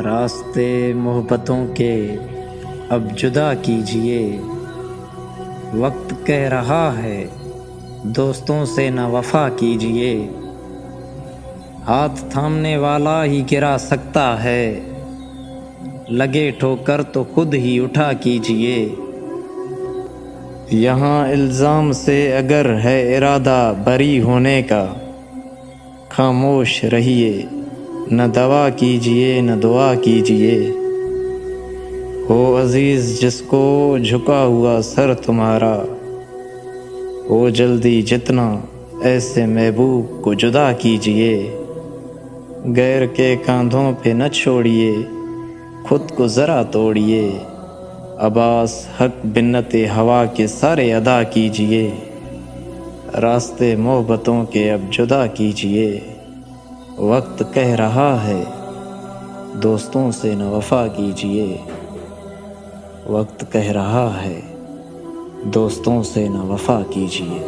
راستے محبتوں کے اب جدا کیجئے، وقت کہہ رہا ہے دوستوں سے نہ وفا کیجئے، ہاتھ تھامنے والا ہی گرا سکتا ہے، لگے ٹھوکر تو خود ہی اٹھا کیجئے، یہاں الزام سے اگر ہے ارادہ بری ہونے کا، خاموش رہیے، نہ دوا کیجئے نہ دعا کیجئے، ہو عزیز جس کو جھکا ہوا سر تمہارا، ہو جلدی جتنا ایسے محبوب کو جدا کیجئے، غیر کے کاندھوں پہ نہ چھوڑیے، خود کو ذرا توڑیے، عباس حق بنت ہوا کے سارے ادا کیجئے، راستے محبتوں کے اب جدا کیجئے، وقت کہہ رہا ہے دوستوں سے نہ وفا کیجئے، وقت کہہ رہا ہے دوستوں سے نہ وفا کیجئے۔